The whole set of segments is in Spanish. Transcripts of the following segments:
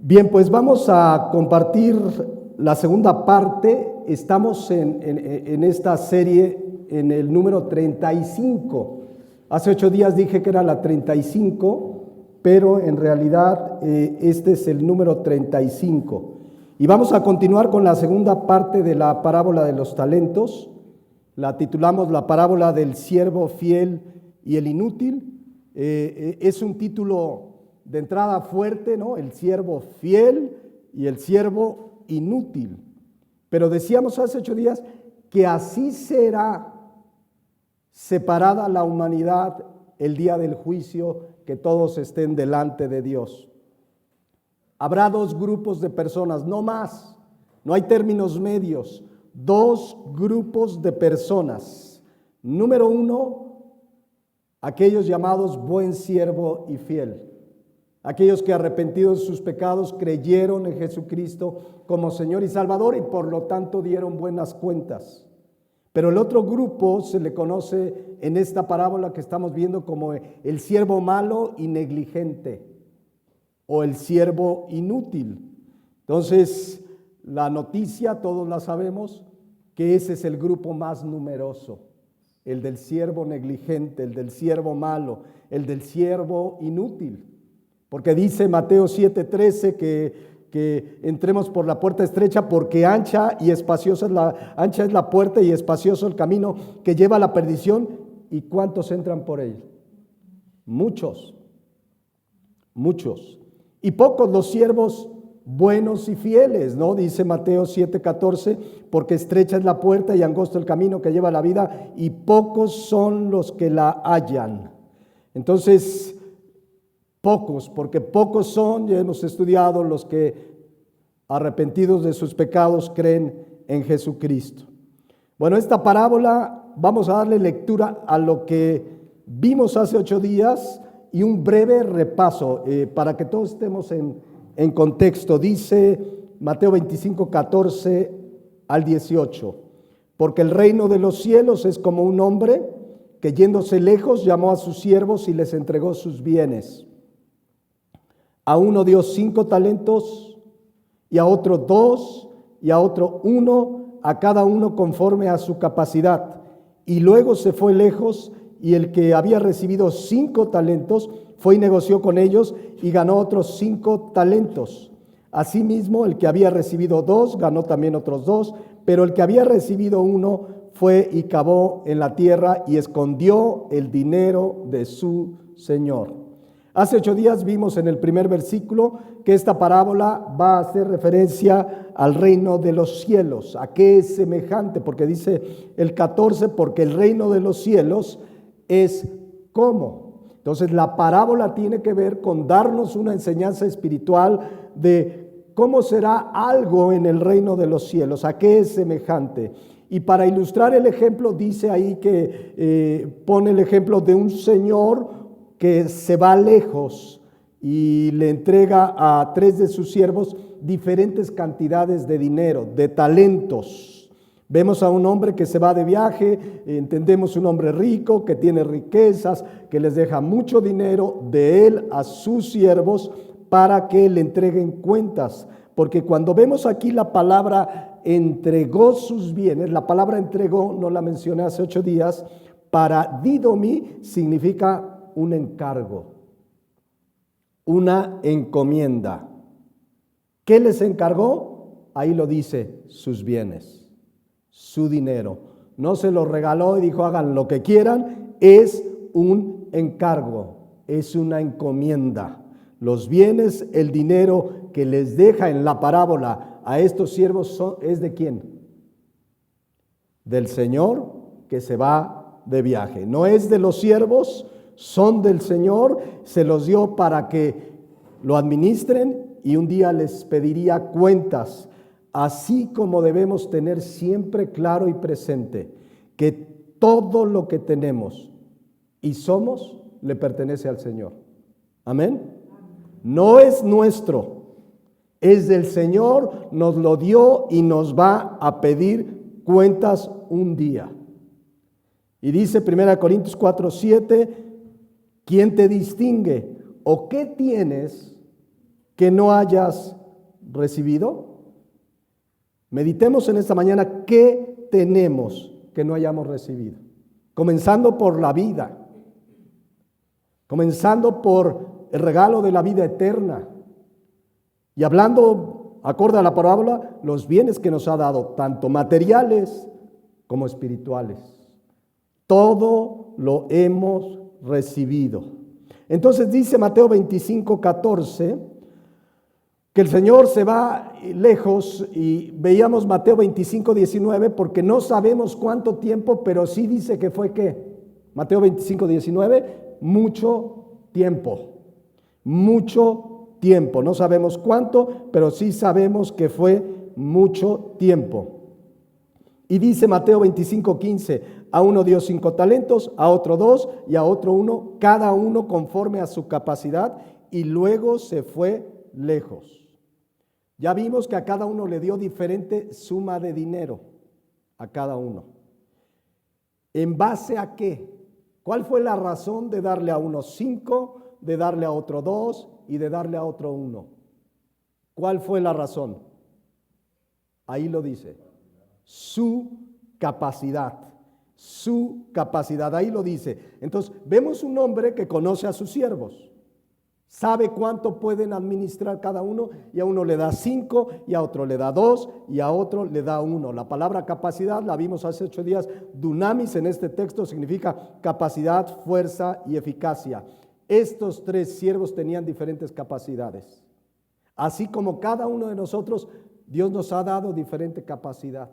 Bien, pues vamos a compartir la segunda parte. Estamos en esta serie en el número 35. Hace 8 días dije que era la 35, pero en realidad este es el número 35. Y vamos a continuar con la segunda parte de la parábola de los talentos. La titulamos La parábola del siervo fiel y el inútil. Es un título de entrada fuerte, ¿no? El siervo fiel y el siervo inútil. Pero decíamos hace 8 días que así será separada la humanidad el día del juicio, que todos estén delante de Dios. Habrá 2 grupos de personas, no más, no hay términos medios, 2 grupos de personas. Número 1, aquellos llamados buen siervo y fiel. Aquellos que arrepentidos de sus pecados creyeron en Jesucristo como Señor y Salvador y por lo tanto dieron buenas cuentas. Pero el otro grupo se le conoce en esta parábola que estamos viendo como el siervo malo y negligente o el siervo inútil. Entonces, la noticia, todos la sabemos, que ese es el grupo más numeroso, el del siervo negligente, el del siervo malo, el del siervo inútil. Porque dice Mateo 7:13 que entremos por la puerta estrecha, porque ancha es la puerta y espacioso el camino que lleva a la perdición. ¿Y cuántos entran por él? Muchos. Y pocos los siervos buenos y fieles, ¿no? Dice Mateo 7:14, porque estrecha es la puerta y angosto el camino que lleva a la vida, y pocos son los que la hallan. Entonces, pocos, porque pocos son, ya hemos estudiado, los que arrepentidos de sus pecados creen en Jesucristo. Bueno, esta parábola vamos a darle lectura a lo que vimos hace 8 días y un breve repaso para que todos estemos en contexto. Dice Mateo 25:14 al 18, porque el reino de los cielos es como un hombre que yéndose lejos llamó a sus siervos y les entregó sus bienes. A uno dio 5 talentos, y a otro 2, y a otro 1, a cada uno conforme a su capacidad. Y luego se fue lejos, y el que había recibido 5 talentos fue y negoció con ellos, y ganó otros 5 talentos. Asimismo, el que había recibido 2, ganó también otros 2, pero el que había recibido 1 fue y cavó en la tierra y escondió el dinero de su señor. Hace 8 días vimos en el primer versículo que esta parábola va a hacer referencia al reino de los cielos. ¿A qué es semejante? Porque dice el 14, porque el reino de los cielos es como. Entonces la parábola tiene que ver con darnos una enseñanza espiritual de cómo será algo en el reino de los cielos. ¿A qué es semejante? Y para ilustrar el ejemplo dice ahí que pone el ejemplo de un señor que se va lejos y le entrega a 3 de sus siervos diferentes cantidades de dinero, de talentos. Vemos a un hombre que se va de viaje, entendemos un hombre rico que tiene riquezas, que les deja mucho dinero de él a sus siervos para que le entreguen cuentas. Porque cuando vemos aquí la palabra entregó sus bienes, la palabra entregó, no la mencioné hace 8 días, para didomi significa un encargo, una encomienda. ¿Qué les encargó? Ahí lo dice, sus bienes, su dinero. No se los regaló y dijo hagan lo que quieran, es un encargo, es una encomienda. Los bienes, el dinero que les deja en la parábola a estos siervos ¿es de quién? Del Señor que se va de viaje. No es de los siervos, son del Señor, se los dio para que lo administren y un día les pediría cuentas, así como debemos tener siempre claro y presente que todo lo que tenemos y somos le pertenece al Señor. Amén. No es nuestro, es del Señor, nos lo dio y nos va a pedir cuentas un día. Y dice 1 Corintios 4:7, ¿quién te distingue? ¿O qué tienes que no hayas recibido? Meditemos en esta mañana qué tenemos que no hayamos recibido. Comenzando por la vida, comenzando por el regalo de la vida eterna y hablando, acorde a la parábola, los bienes que nos ha dado, tanto materiales como espirituales. Todo lo hemos recibido. Entonces dice Mateo 25:14 que el Señor se va lejos, y veíamos Mateo 25:19 porque no sabemos cuánto tiempo, pero sí dice que fue ¿qué? Mateo 25:19, mucho tiempo, no sabemos cuánto, pero sí sabemos que fue mucho tiempo. Y dice Mateo 25:15, a uno dio 5 talentos, a otro 2 y a otro 1, cada uno conforme a su capacidad, y luego se fue lejos. Ya vimos que a cada uno le dio diferente suma de dinero, a cada uno. ¿En base a qué? ¿Cuál fue la razón de darle a uno 5, de darle a otro 2 y de darle a otro 1? ¿Cuál fue la razón? Ahí lo dice. Su capacidad, ahí lo dice. Entonces, vemos un hombre que conoce a sus siervos, sabe cuánto pueden administrar cada uno, y a uno le da 5, y a otro le da 2, y a otro le da 1. La palabra capacidad la vimos hace 8 días. Dunamis en este texto significa capacidad, fuerza y eficacia. Estos 3 siervos tenían diferentes capacidades. Así como cada uno de nosotros, Dios nos ha dado diferente capacidad.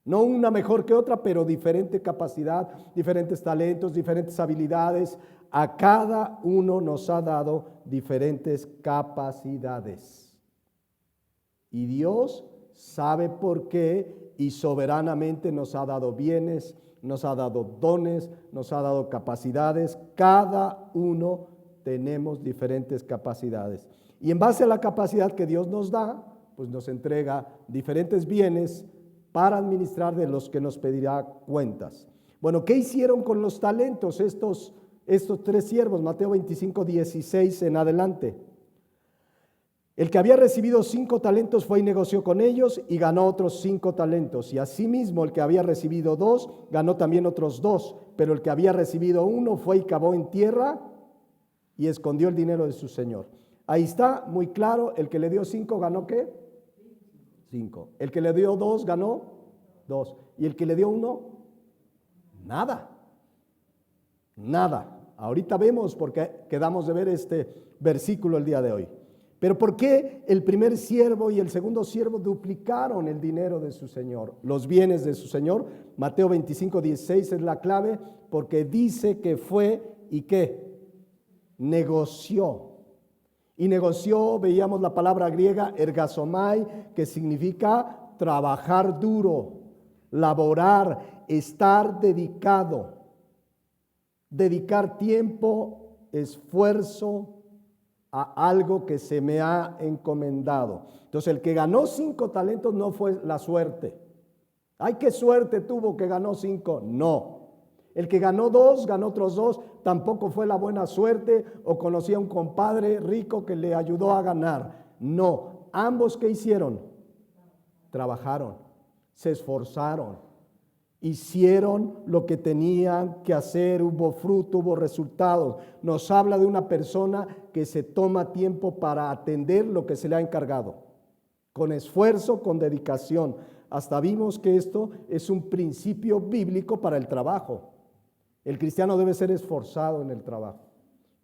No una mejor que otra, pero diferente capacidad, diferentes talentos, diferentes habilidades. A cada uno nos ha dado diferentes capacidades. Y Dios sabe por qué y soberanamente nos ha dado bienes, nos ha dado dones, nos ha dado capacidades. Cada uno tenemos diferentes capacidades. Y en base a la capacidad que Dios nos da, pues nos entrega diferentes bienes para administrar, de los que nos pedirá cuentas. Bueno, ¿qué hicieron con los talentos estos 3 siervos? Mateo 25:16 en adelante. El que había recibido 5 talentos fue y negoció con ellos y ganó otros 5 talentos. Y asimismo el que había recibido 2 ganó también otros 2. Pero el que había recibido 1 fue y cavó en tierra y escondió el dinero de su señor. Ahí está muy claro, el que le dio 5 ganó ¿qué? 5. El que le dio 2 ganó 2. Y el que le dio 1, nada. Ahorita vemos, porque quedamos de ver este versículo el día de hoy. Pero ¿por qué el primer siervo y el segundo siervo duplicaron el dinero de su señor, los bienes de su señor? Mateo 25:16 es la clave, porque dice que fue y ¿qué? Negoció. Y negoció, veíamos la palabra griega ergasomai, que significa trabajar duro, laborar, estar dedicado, dedicar tiempo, esfuerzo a algo que se me ha encomendado. Entonces el que ganó 5 talentos no fue la suerte. Ay, qué suerte tuvo que ganó 5. No. El que ganó 2, ganó otros 2, tampoco fue la buena suerte o conocía a un compadre rico que le ayudó a ganar. No, ambos ¿qué hicieron? Trabajaron, se esforzaron, hicieron lo que tenían que hacer, hubo fruto, hubo resultados. Nos habla de una persona que se toma tiempo para atender lo que se le ha encargado, con esfuerzo, con dedicación. Hasta vimos que esto es un principio bíblico para el trabajo. El cristiano debe ser esforzado en el trabajo,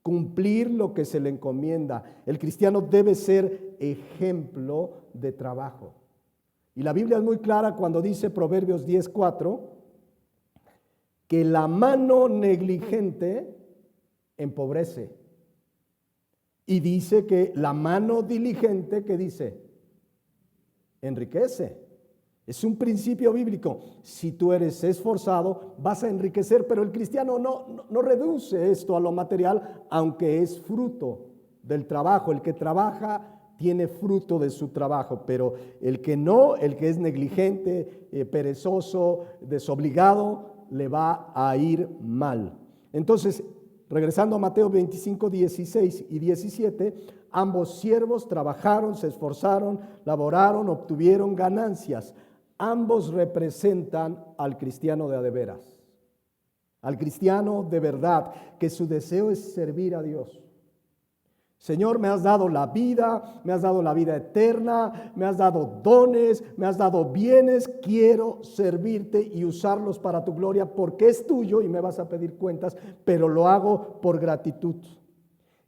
cumplir lo que se le encomienda. El cristiano debe ser ejemplo de trabajo. Y la Biblia es muy clara cuando dice Proverbios 10:4 que la mano negligente empobrece. Y dice que la mano diligente, ¿qué dice? Enriquece. Es un principio bíblico. Si tú eres esforzado, vas a enriquecer, pero el cristiano no reduce esto a lo material, aunque es fruto del trabajo. El que trabaja tiene fruto de su trabajo, pero el que no, el que es negligente, perezoso, desobligado, le va a ir mal. Entonces, regresando a Mateo 25:16 y 17, Ambos siervos trabajaron, se esforzaron, laboraron, obtuvieron ganancias. Ambos representan al cristiano de a de veras, al cristiano de verdad, que su deseo es servir a Dios. Señor, me has dado la vida eterna, me has dado dones, me has dado bienes, quiero servirte y usarlos para tu gloria porque es tuyo y me vas a pedir cuentas, pero lo hago por gratitud.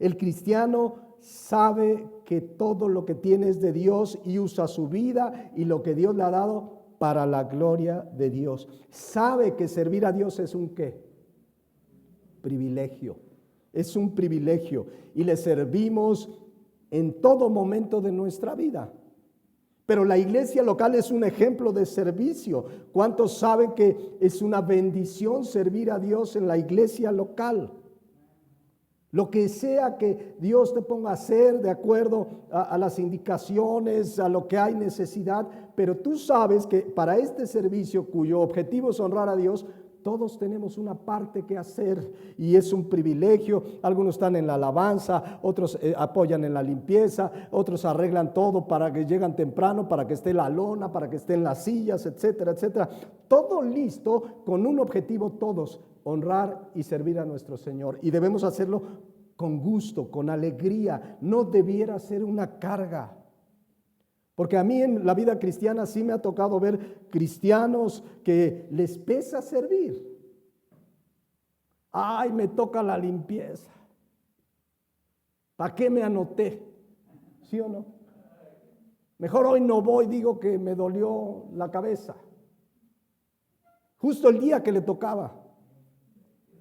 El cristiano sabe que todo lo que tiene es de Dios y usa su vida y lo que Dios le ha dado para la gloria de Dios. Sabe que servir a Dios es un ¿qué? Privilegio. Es un privilegio y le servimos en todo momento de nuestra vida. Pero la iglesia local es un ejemplo de servicio. ¿Cuántos saben que es una bendición servir a Dios en la iglesia local? Lo que sea que Dios te ponga a hacer de acuerdo a las indicaciones, a lo que hay necesidad, pero tú sabes que para este servicio cuyo objetivo es honrar a Dios, todos tenemos una parte que hacer y es un privilegio. Algunos están en la alabanza, otros apoyan en la limpieza, otros arreglan todo para que llegan temprano, para que esté la lona, para que estén las sillas, etcétera, etcétera. Todo listo con un objetivo todos, honrar y servir a nuestro Señor. Y debemos hacerlo con gusto, con alegría. No debiera ser una carga. Porque a mí en la vida cristiana sí me ha tocado ver cristianos que les pesa servir. Ay, me toca la limpieza. ¿Para qué me anoté? ¿Sí o no? Mejor hoy no voy, digo que me dolió la cabeza. Justo el día que le tocaba.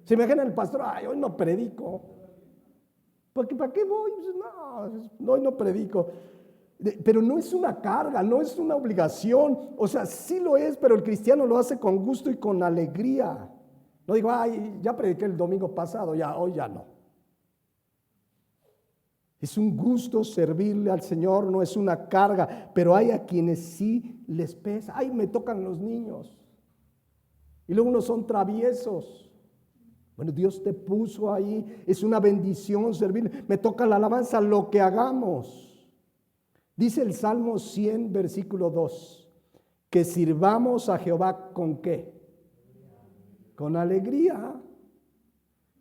Se imagina el pastor, ay, hoy no predico. ¿Para qué voy? No, hoy no predico. Pero no es una carga, no es una obligación. O sea, sí lo es, pero el cristiano lo hace con gusto y con alegría. No digo, ay, ya prediqué el domingo pasado, hoy ya no. Es un gusto servirle al Señor, no es una carga, pero hay a quienes sí les pesa. Ay, me tocan los niños. Y luego unos son traviesos. Bueno, Dios te puso ahí, es una bendición servir. Me toca la alabanza, lo que hagamos. Dice el Salmo 100, versículo 2, que sirvamos a Jehová ¿con qué? Con alegría.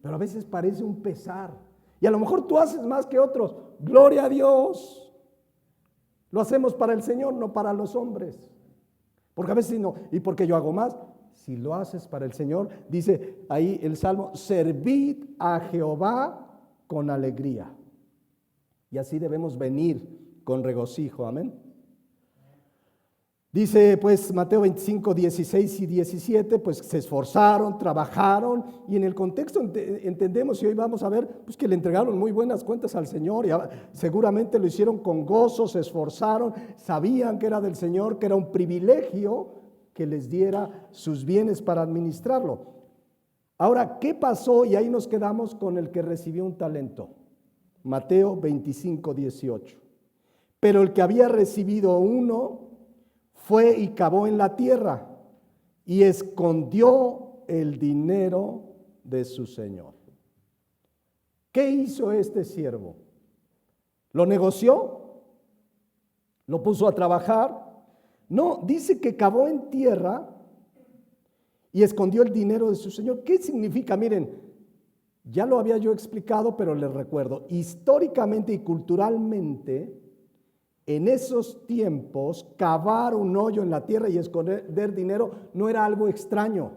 Pero a veces parece un pesar. Y a lo mejor tú haces más que otros. Gloria a Dios. Lo hacemos para el Señor, no para los hombres. Porque a veces no. ¿Y por qué yo hago más? Si lo haces para el Señor, dice ahí el Salmo, servid a Jehová con alegría. Y así debemos venir con regocijo, amén. Dice pues Mateo 25, 16 y 17, pues se esforzaron, trabajaron y en el contexto entendemos y hoy vamos a ver pues que le entregaron muy buenas cuentas al Señor y seguramente lo hicieron con gozo, se esforzaron, sabían que era del Señor, que era un privilegio que les diera sus bienes para administrarlo. Ahora, ¿qué pasó? Y ahí nos quedamos con el que recibió un talento. Mateo 25, 18. Pero el que había recibido uno fue y cavó en la tierra y escondió el dinero de su señor. ¿Qué hizo este siervo? ¿Lo negoció? ¿Lo puso a trabajar? No, dice que cavó en tierra y escondió el dinero de su señor. ¿Qué significa? Miren, ya lo había yo explicado, pero les recuerdo. Históricamente y culturalmente, en esos tiempos, cavar un hoyo en la tierra y esconder dinero no era algo extraño.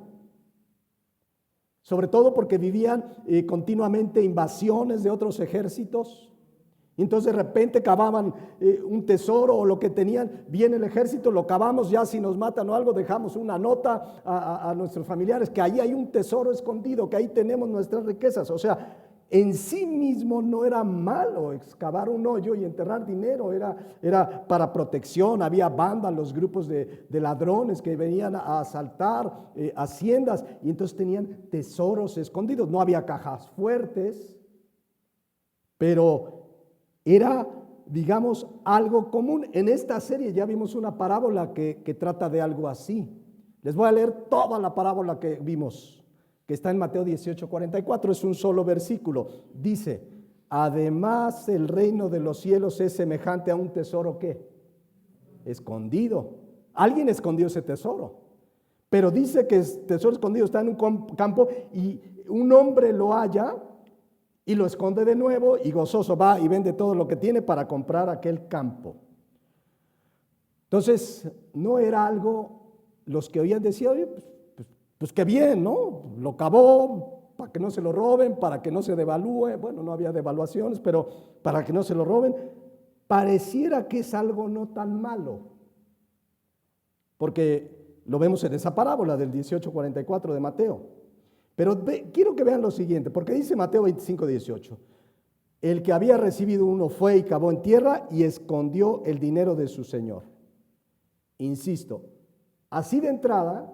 Sobre todo porque vivían continuamente invasiones de otros ejércitos. Y entonces de repente cavaban un tesoro o lo que tenían, viene el ejército, lo cavamos, ya si nos matan o algo, dejamos una nota a nuestros familiares que ahí hay un tesoro escondido, que ahí tenemos nuestras riquezas. O sea, en sí mismo no era malo excavar un hoyo y enterrar dinero, era para protección. Había bandas, los grupos de ladrones que venían a asaltar haciendas y entonces tenían tesoros escondidos. No había cajas fuertes, pero era, digamos, algo común. En esta serie ya vimos una parábola que trata de algo así. Les voy a leer toda la parábola que vimos, que está en Mateo 18:44, es un solo versículo. Dice, Además, el reino de los cielos es semejante a un tesoro, ¿qué? Escondido. Alguien escondió ese tesoro. Pero dice que el tesoro escondido está en un campo y un hombre lo halla y lo esconde de nuevo y gozoso va y vende todo lo que tiene para comprar aquel campo. Entonces, no era algo, los que oían decían, oye, pues qué bien, ¿no? Lo cavó para que no se lo roben, para que no se devalúe. Bueno, no había devaluaciones, pero para que no se lo roben. Pareciera que es algo no tan malo, porque lo vemos en esa parábola del 18:44 de Mateo. Pero quiero que vean lo siguiente, porque dice Mateo 25:18, el que había recibido uno fue y cavó en tierra y escondió el dinero de su señor. Insisto, así de entrada,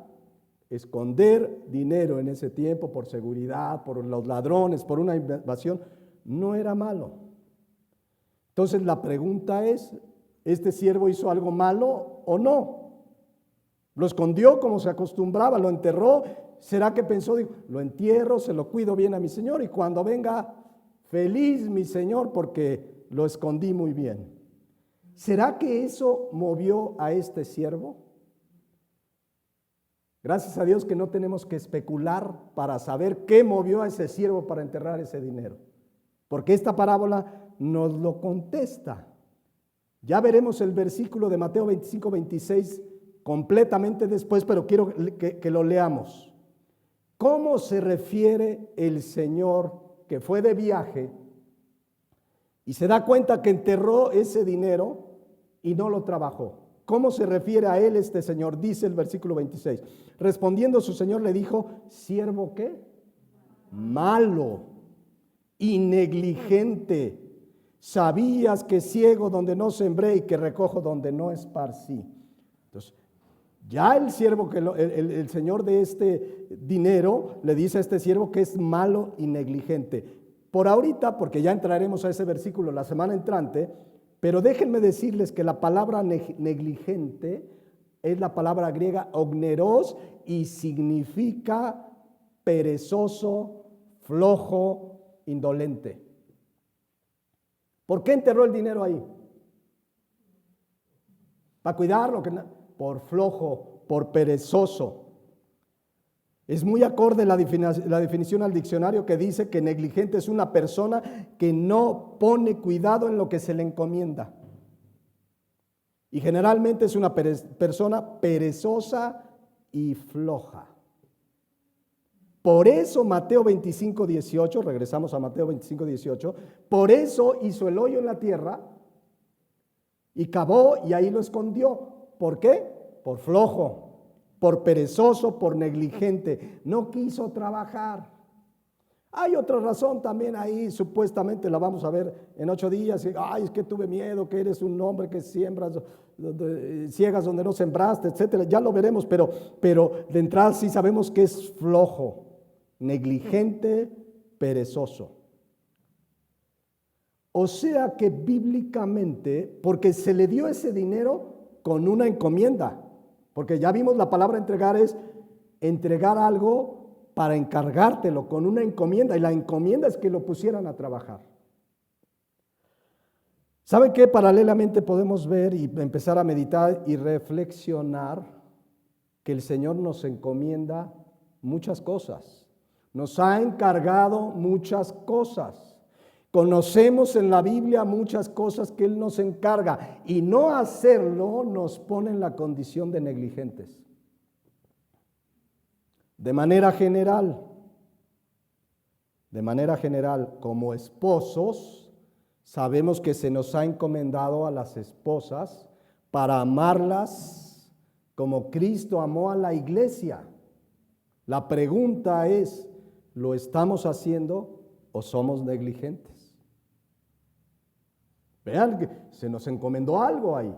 esconder dinero en ese tiempo por seguridad, por los ladrones, por una invasión, no era malo. Entonces la pregunta es, ¿este siervo hizo algo malo o no? Lo escondió como se acostumbraba, lo enterró. ¿Será que pensó, digo, lo entierro, se lo cuido bien a mi señor y cuando venga, feliz mi señor porque lo escondí muy bien? ¿Será que eso movió a este siervo? Gracias a Dios que no tenemos que especular para saber qué movió a ese siervo para enterrar ese dinero, porque esta parábola nos lo contesta. Ya veremos el versículo de Mateo 25:26 completamente después, pero quiero que lo leamos. ¿Cómo se refiere el Señor que fue de viaje y se da cuenta que enterró ese dinero y no lo trabajó? ¿Cómo se refiere a él este señor? Dice el versículo 26. Respondiendo su señor le dijo, ¿siervo qué? Malo y negligente. Sabías que ciego donde no sembré y que recojo donde no esparcí. Entonces, ya el siervo, el señor de este dinero le dice a este siervo que es malo y negligente. Por ahorita, porque ya entraremos a ese versículo la semana entrante, pero déjenme decirles que la palabra negligente es la palabra griega ogneros y significa perezoso, flojo, indolente. ¿Por qué enterró el dinero ahí? ¿Para cuidarlo? Por flojo, por perezoso. Es muy acorde la definición al diccionario que dice que negligente es una persona que no pone cuidado en lo que se le encomienda. Y generalmente es una persona perezosa y floja. Por eso Mateo 25:18, regresamos a Mateo 25:18, por eso hizo el hoyo en la tierra y cavó y ahí lo escondió. ¿Por qué? Por flojo, por perezoso, por negligente. No quiso trabajar. Hay otra razón también ahí, supuestamente la vamos a ver en 8 días. Ay, es que tuve miedo, que eres un hombre que siembras, ciegas donde no sembraste, etcétera. Ya lo veremos, pero de entrada sí sabemos que es flojo, negligente, perezoso. O sea que bíblicamente, porque se le dio ese dinero con una encomienda, porque ya vimos la palabra entregar es entregar algo para encargártelo con una encomienda, y la encomienda es que lo pusieran a trabajar. ¿Saben qué? Paralelamente podemos ver y empezar a meditar y reflexionar que el Señor nos encomienda muchas cosas, nos ha encargado muchas cosas. Conocemos en la Biblia muchas cosas que Él nos encarga y no hacerlo nos pone en la condición de negligentes. De manera general, como esposos, sabemos que se nos ha encomendado a las esposas para amarlas como Cristo amó a la iglesia. La pregunta es, ¿lo estamos haciendo o somos negligentes? Vean que se nos encomendó algo ahí.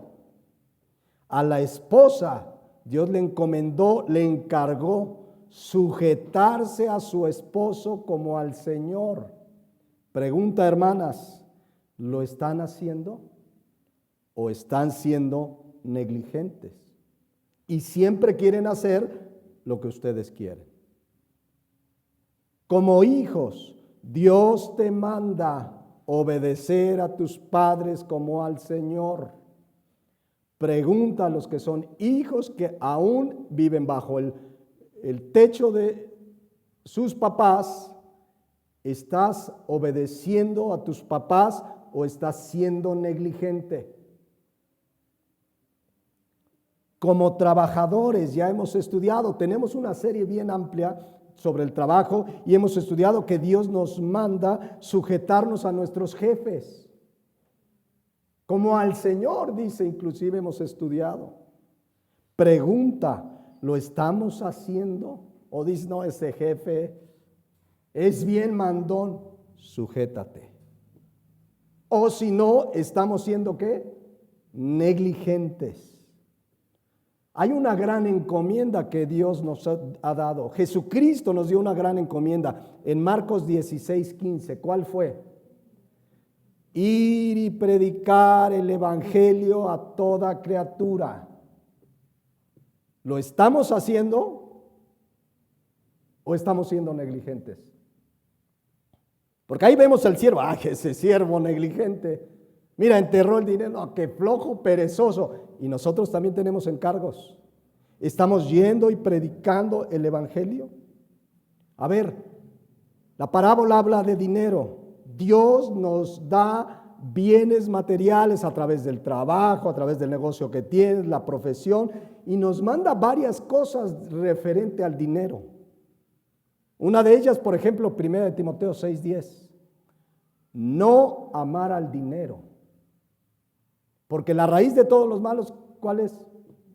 A la esposa, Dios le encomendó, le encargó sujetarse a su esposo como al Señor. Pregunta, hermanas, ¿lo están haciendo o están siendo negligentes? Y siempre quieren hacer lo que ustedes quieren. Como hijos, Dios te manda obedecer a tus padres como al Señor. Pregunta a los que son hijos que aún viven bajo el techo de sus papás, ¿estás obedeciendo a tus papás o estás siendo negligente? Como trabajadores ya hemos estudiado, tenemos una serie bien amplia sobre el trabajo y hemos estudiado que Dios nos manda sujetarnos a nuestros jefes. Como al Señor, dice, inclusive hemos estudiado. Pregunta, ¿lo estamos haciendo? O dice, no, ese jefe es bien mandón, sujétate. O si no, estamos siendo ¿qué? Negligentes. Hay una gran encomienda que Dios nos ha dado. Jesucristo nos dio una gran encomienda en Marcos 16:15. ¿Cuál fue? Ir y predicar el evangelio a toda criatura. ¿Lo estamos haciendo o estamos siendo negligentes? Porque ahí vemos al siervo, ese siervo negligente. Mira, enterró el dinero, no, qué flojo, perezoso. Y nosotros también tenemos encargos. ¿Estamos yendo y predicando el evangelio? A ver, la parábola habla de dinero. Dios nos da bienes materiales a través del trabajo, a través del negocio que tienes, la profesión, y nos manda varias cosas referente al dinero. Una de ellas, por ejemplo, 1 Timoteo 6:10, no amar al dinero, porque la raíz de todos los malos, ¿cuál es?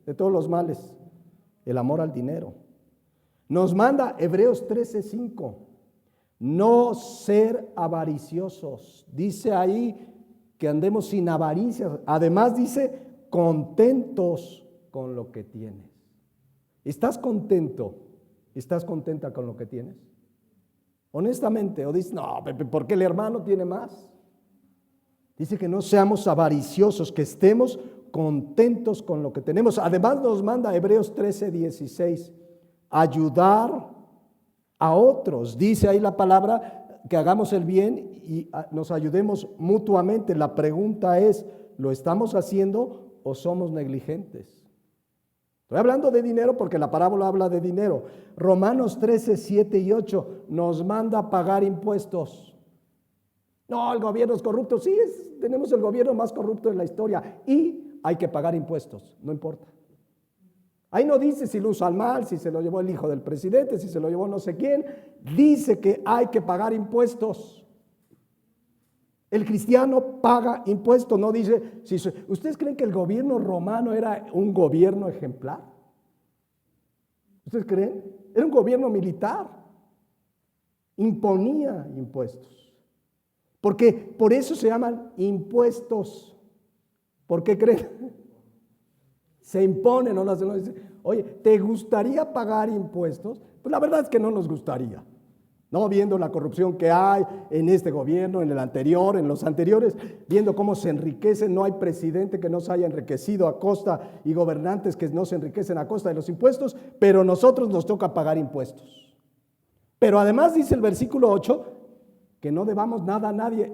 De todos los males, el amor al dinero. Nos manda Hebreos 13:5, no ser avariciosos. Dice ahí que andemos sin avaricia. Además dice, contentos con lo que tienes. ¿Estás contento? ¿Estás contenta con lo que tienes? Honestamente, o dices, no, ¿por qué el hermano tiene más? Dice que no seamos avariciosos, que estemos contentos con lo que tenemos. Además nos manda Hebreos 13:16, ayudar a otros. Dice ahí la palabra que hagamos el bien y nos ayudemos mutuamente. La pregunta es, ¿lo estamos haciendo o somos negligentes? Estoy hablando de dinero porque la parábola habla de dinero. Romanos 13:7 y 8 nos manda a pagar impuestos. No, el gobierno es corrupto. Sí, tenemos el gobierno más corrupto en la historia y hay que pagar impuestos, no importa. Ahí no dice si lo usan mal, si se lo llevó el hijo del presidente, si se lo llevó no sé quién. Dice que hay que pagar impuestos. El cristiano paga impuestos, no dice, ¿ustedes creen que el gobierno romano era un gobierno ejemplar? ¿Ustedes creen? Era un gobierno militar. Imponía impuestos. Porque por eso se llaman impuestos. ¿Por qué creen? Se imponen, no dicen, oye, ¿te gustaría pagar impuestos? Pues la verdad es que no nos gustaría. No, viendo la corrupción que hay en este gobierno, en el anterior, en los anteriores, viendo cómo se enriquecen, no hay presidente que no se haya enriquecido a costa y gobernantes que no se enriquecen a costa de los impuestos, pero nosotros nos toca pagar impuestos. Pero además dice el versículo 8 que no debamos nada a nadie.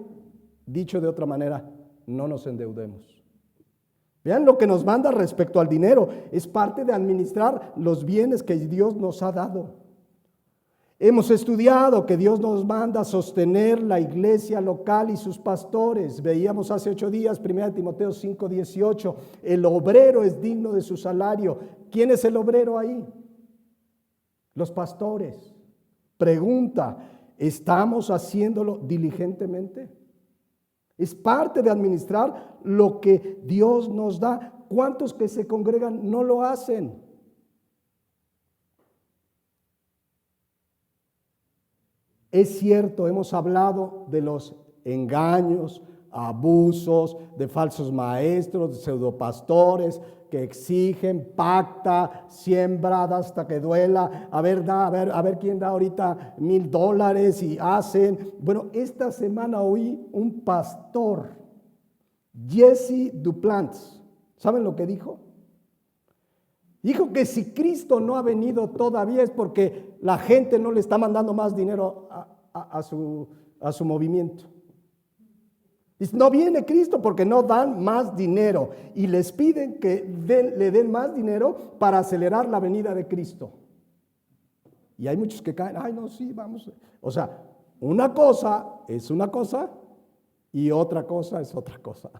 Dicho de otra manera, no nos endeudemos. Vean lo que nos manda respecto al dinero. Es parte de administrar los bienes que Dios nos ha dado. Hemos estudiado que Dios nos manda a sostener la iglesia local y sus pastores. Veíamos hace 8 días, 1 Timoteo 5:18, el obrero es digno de su salario. ¿Quién es el obrero ahí? Los pastores. Pregunta, ¿estamos haciéndolo diligentemente? Es parte de administrar lo que Dios nos da. ¿Cuántos que se congregan no lo hacen? Es cierto, hemos hablado de los engaños, abusos, de falsos maestros, de pseudopastores que exigen, pacta, siembra hasta que duela, a ver quién da ahorita $1,000 y hacen. Bueno, esta semana oí un pastor, Jesse Duplantis, ¿saben lo que dijo? Dijo que si Cristo no ha venido todavía es porque la gente no le está mandando más dinero a su movimiento. Dice, no viene Cristo porque no dan más dinero y les piden que le den más dinero para acelerar la venida de Cristo. Y hay muchos que caen, ay no, sí, vamos. O sea, una cosa es una cosa y otra cosa es otra cosa.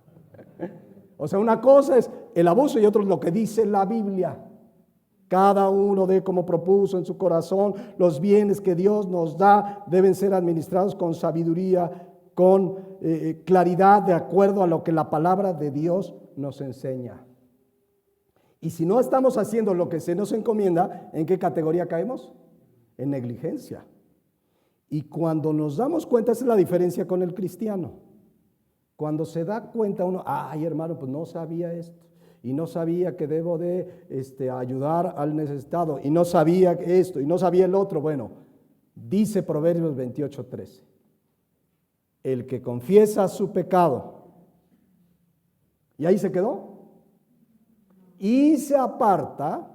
O sea, una cosa es el abuso y otra es lo que dice la Biblia. Cada uno de como propuso en su corazón, los bienes que Dios nos da deben ser administrados con sabiduría, con claridad, de acuerdo a lo que la palabra de Dios nos enseña. Y si no estamos haciendo lo que se nos encomienda, ¿en qué categoría caemos? En negligencia. Y cuando nos damos cuenta, esa es la diferencia con el cristiano. Cuando se da cuenta uno, ay hermano, pues no sabía esto, y no sabía que debo de ayudar al necesitado, y no sabía esto, y no sabía el otro. Bueno, dice Proverbios 28:13, el que confiesa su pecado, y ahí se quedó, y se aparta,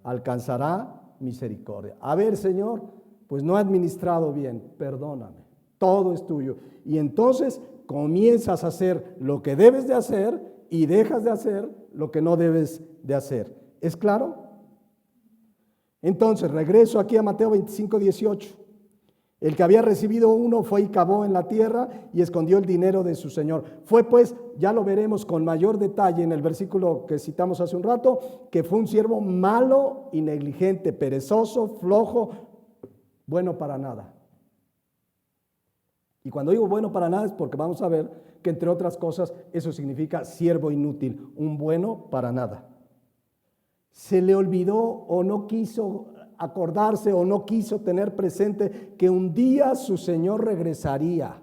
alcanzará misericordia. A ver, Señor, pues no he administrado bien, perdóname, todo es tuyo. Y entonces comienzas a hacer lo que debes de hacer y dejas de hacer lo que no debes de hacer. ¿Es claro? Entonces, regreso aquí a Mateo 25:18. El que había recibido uno fue y cavó en la tierra y escondió el dinero de su señor. Fue pues, ya lo veremos con mayor detalle en el versículo que citamos hace un rato, que fue un siervo malo y negligente, perezoso, flojo, bueno para nada. Y cuando digo bueno para nada es porque vamos a ver que entre otras cosas eso significa siervo inútil, un bueno para nada. Se le olvidó o no quiso acordarse o no quiso tener presente que un día su Señor regresaría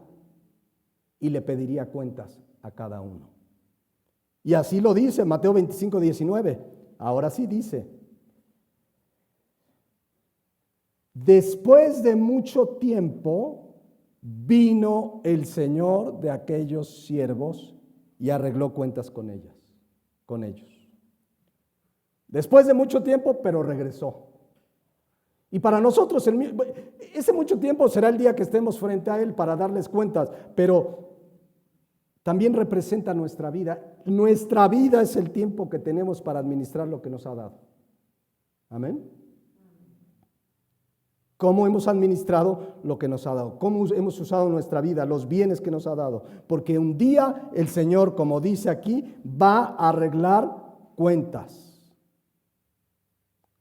y le pediría cuentas a cada uno. Y así lo dice Mateo 25:19. Ahora sí dice, después de mucho tiempo vino el Señor de aquellos siervos y arregló cuentas con ellos. Después de mucho tiempo, pero regresó. Y para nosotros, ese mucho tiempo será el día que estemos frente a Él para darles cuentas, pero también representa nuestra vida. Nuestra vida es el tiempo que tenemos para administrar lo que nos ha dado. Amén. ¿Cómo hemos administrado lo que nos ha dado? ¿Cómo hemos usado nuestra vida, los bienes que nos ha dado? Porque un día el Señor, como dice aquí, va a arreglar cuentas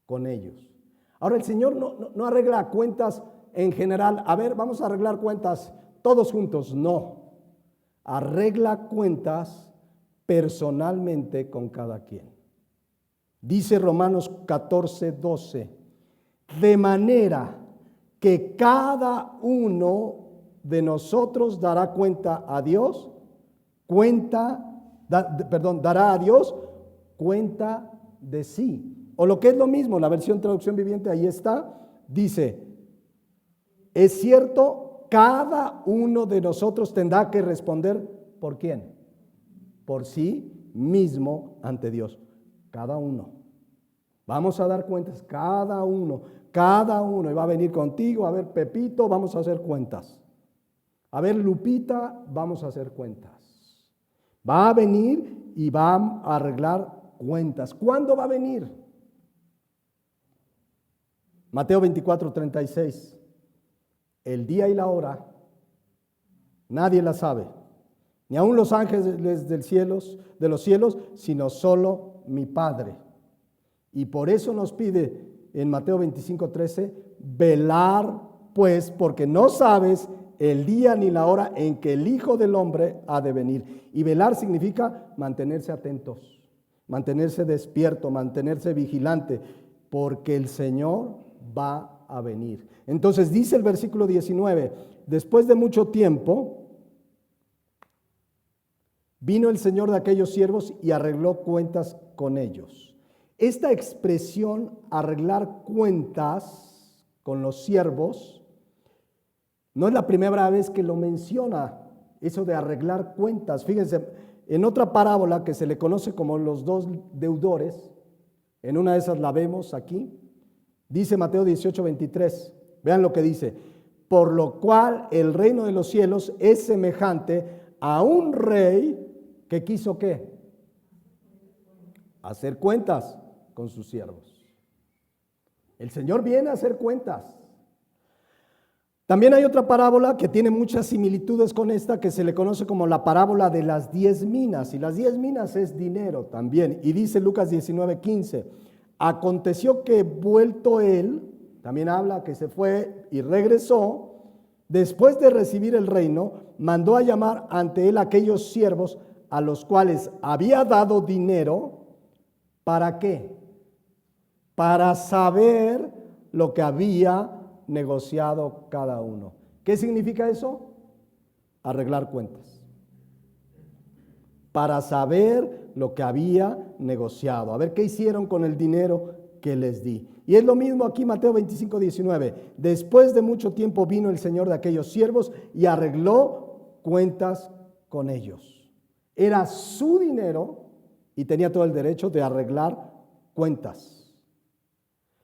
con ellos. Ahora el Señor no arregla cuentas en general. A ver, vamos a arreglar cuentas todos juntos. No. Arregla cuentas personalmente con cada quien. Dice Romanos 14:12. De manera que cada uno de nosotros dará cuenta a Dios, dará a Dios cuenta de sí. O lo que es lo mismo, la versión traducción viviente, ahí está, dice, es cierto, cada uno de nosotros tendrá que responder, ¿por quién? Por sí mismo ante Dios, cada uno. Vamos a dar cuentas, cada uno, y va a venir contigo, a ver Pepito, vamos a hacer cuentas. A ver Lupita, vamos a hacer cuentas. Va a venir y va a arreglar cuentas. ¿Cuándo va a venir? Mateo 24:36. El día y la hora, nadie la sabe, ni aun los ángeles de los cielos, sino solo mi Padre. Y por eso nos pide en Mateo 25:13, velar pues, porque no sabes el día ni la hora en que el Hijo del Hombre ha de venir. Y velar significa mantenerse atentos, mantenerse despierto, mantenerse vigilante, porque el Señor va a venir. Entonces dice el versículo 19, después de mucho tiempo, vino el Señor de aquellos siervos y arregló cuentas con ellos. Esta expresión, arreglar cuentas con los siervos, no es la primera vez que lo menciona, eso de arreglar cuentas. Fíjense, en otra parábola que se le conoce como los dos deudores, en una de esas la vemos aquí, dice Mateo 18:23, vean lo que dice, por lo cual el reino de los cielos es semejante a un rey que quiso ¿qué? Hacer cuentas con sus siervos. El Señor viene a hacer cuentas. También hay otra parábola que tiene muchas similitudes con esta, que se le conoce como la parábola de las 10 minas. Y las 10 minas es dinero también. Y dice Lucas 19:15, aconteció que vuelto él, también habla que se fue y regresó, después de recibir el reino, mandó a llamar ante él aquellos siervos a los cuales había dado dinero. ¿Para qué? Para saber lo que había negociado cada uno. ¿Qué significa eso? Arreglar cuentas. Para saber lo que había negociado. A ver qué hicieron con el dinero que les di. Y es lo mismo aquí Mateo 25:19. Después de mucho tiempo vino el Señor de aquellos siervos y arregló cuentas con ellos. Era su dinero y tenía todo el derecho de arreglar cuentas.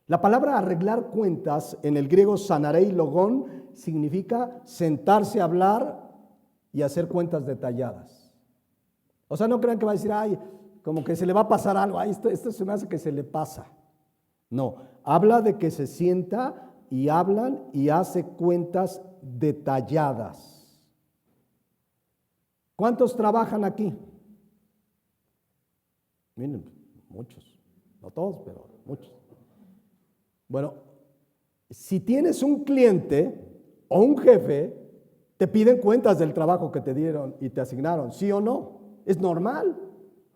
La palabra arreglar cuentas en el griego sanarei logón significa sentarse a hablar y hacer cuentas detalladas. O sea, no crean que va a decir, ay, como que se le va a pasar algo, ay, esto se me hace que se le pasa. No, habla de que se sienta y hablan y hace cuentas detalladas. ¿Cuántos trabajan aquí? Miren, muchos, no todos, pero muchos. Bueno, si tienes un cliente o un jefe, te piden cuentas del trabajo que te dieron y te asignaron, ¿sí o no? Es normal.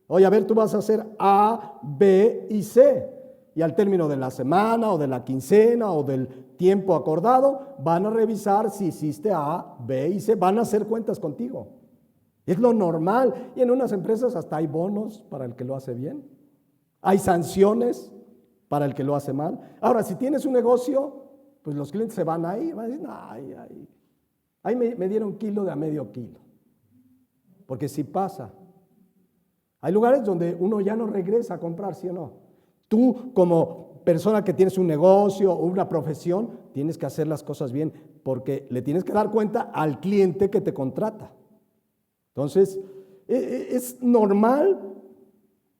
Oye, a ver, tú vas a hacer A, B y C. Y al término de la semana o de la quincena o del tiempo acordado, van a revisar si hiciste A, B y C. Van a hacer cuentas contigo. Es lo normal. Y en unas empresas hasta hay bonos para el que lo hace bien. Hay sanciones para el que lo hace mal. Ahora, si tienes un negocio, pues los clientes se van ahí. Van a decir, ahí me dieron kilo de a medio kilo. Porque sí pasa. Hay lugares donde uno ya no regresa a comprar, ¿sí o no? Tú como persona que tienes un negocio o una profesión, tienes que hacer las cosas bien porque le tienes que dar cuenta al cliente que te contrata. Entonces, es normal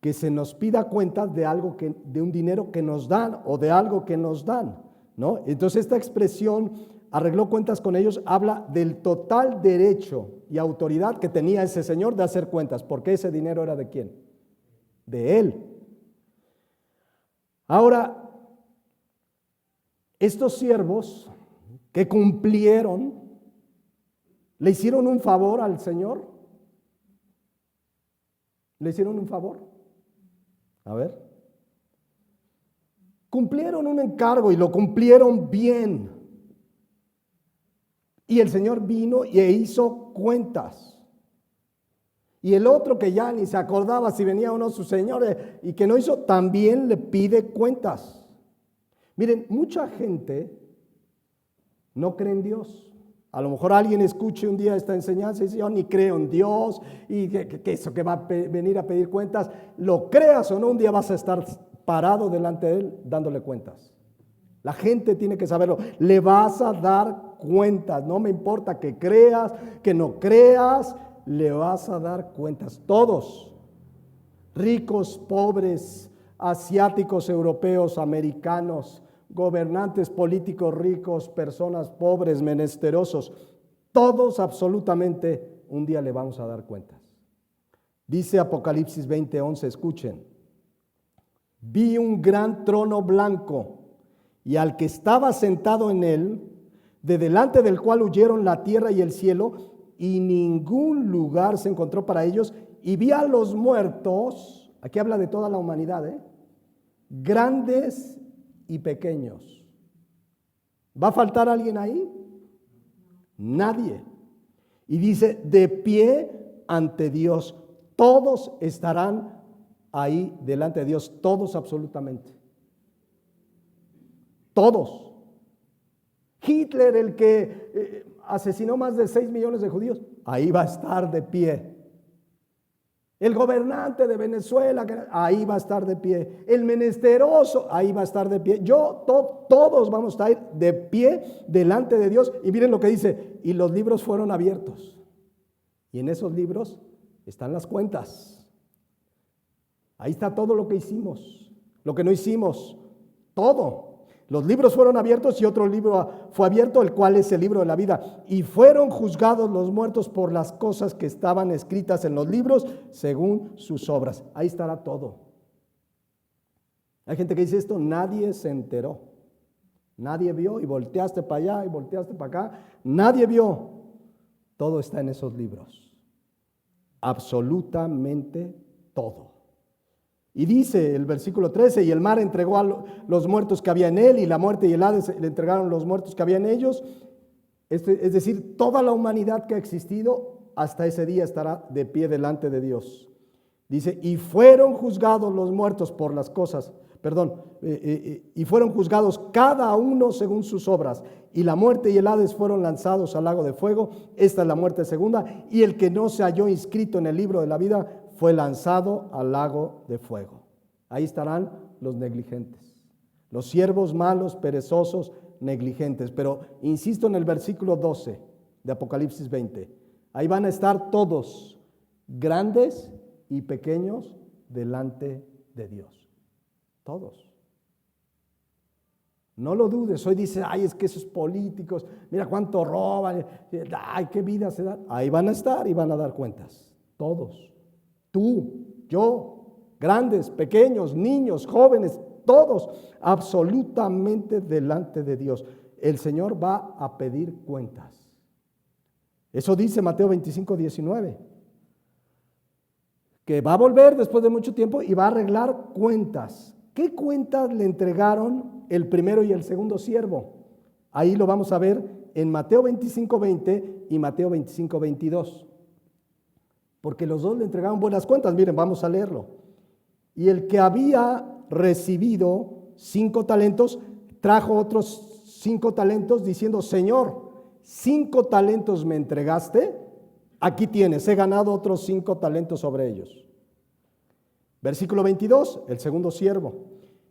que se nos pida cuenta de algo de un dinero que nos dan o de algo que nos dan, ¿no? Entonces, esta expresión, arregló cuentas con ellos, habla del total derecho y autoridad que tenía ese señor de hacer cuentas, porque ese dinero era ¿de quién? De él. Ahora, estos siervos que cumplieron, ¿le hicieron un favor al Señor? ¿Le hicieron un favor? A ver. Cumplieron un encargo y lo cumplieron bien. Y el Señor vino e hizo cuentas. Y el otro que ya ni se acordaba si venía o no su Señor y que no hizo, también le pide cuentas. Miren, mucha gente no cree en Dios. A lo mejor alguien escuche un día esta enseñanza y dice, yo ni creo en Dios y que eso que va a venir a pedir cuentas, lo creas o no, un día vas a estar parado delante de Él dándole cuentas. La gente tiene que saberlo. Le vas a dar cuentas. No me importa que creas, que no creas, le vas a dar cuentas. Todos, ricos, pobres, asiáticos, europeos, americanos, gobernantes políticos ricos, personas pobres, menesterosos, todos absolutamente un día le vamos a dar cuentas. Dice Apocalipsis 20:11, escuchen. Vi un gran trono blanco y al que estaba sentado en él, de delante del cual huyeron la tierra y el cielo, y ningún lugar se encontró para ellos, y vi a los muertos, aquí habla de toda la humanidad, grandes y pequeños. ¿Va a faltar alguien ahí? Nadie. Y dice, de pie ante Dios, todos estarán ahí delante de Dios, todos absolutamente. Todos. Hitler, el que asesinó más de 6 millones de judíos, ahí va a estar de pie. El gobernante de Venezuela, ahí va a estar de pie. El menesteroso, ahí va a estar de pie. Todos vamos a estar de pie delante de Dios. Y miren lo que dice, y los libros fueron abiertos. Y en esos libros están las cuentas. Ahí está todo lo que hicimos, lo que no hicimos, todo. Los libros fueron abiertos y otro libro fue abierto, el cual es el libro de la vida. Y fueron juzgados los muertos por las cosas que estaban escritas en los libros según sus obras. Ahí estará todo. Hay gente que dice esto, nadie se enteró. Nadie vio y volteaste para allá y volteaste para acá. Nadie vio. Todo está en esos libros. Absolutamente todo. Y dice el versículo 13, y el mar entregó a los muertos que había en él, y la muerte y el Hades le entregaron los muertos que había en ellos. Es decir, toda la humanidad que ha existido hasta ese día estará de pie delante de Dios. Dice, y fueron juzgados los muertos por las cosas, y fueron juzgados cada uno según sus obras, y la muerte y el Hades fueron lanzados al lago de fuego. Esta es la muerte segunda, y el que no se halló inscrito en el libro de la vida fue lanzado al lago de fuego. Ahí estarán los negligentes, los siervos malos, perezosos, negligentes. Pero insisto en el versículo 12 de Apocalipsis 20, ahí van a estar todos, grandes y pequeños, delante de Dios. Todos. No lo dudes. Hoy dice, ay, es que esos políticos, mira cuánto roban, ay, qué vida se da. Ahí van a estar y van a dar cuentas. Todos. Tú, yo, grandes, pequeños, niños, jóvenes, todos, absolutamente delante de Dios. El Señor va a pedir cuentas. Eso dice Mateo 25, 19. Que va a volver después de mucho tiempo y va a arreglar cuentas. ¿Qué cuentas le entregaron el primero y el segundo siervo? Ahí lo vamos a ver en Mateo 25, 20 y Mateo 25, 22. Porque los dos le entregaron buenas cuentas. Miren, vamos a leerlo. Y el que había recibido 5 talentos, trajo otros 5 talentos diciendo, Señor, 5 talentos me entregaste, aquí tienes, he ganado otros 5 talentos sobre ellos. Versículo 22, el segundo siervo.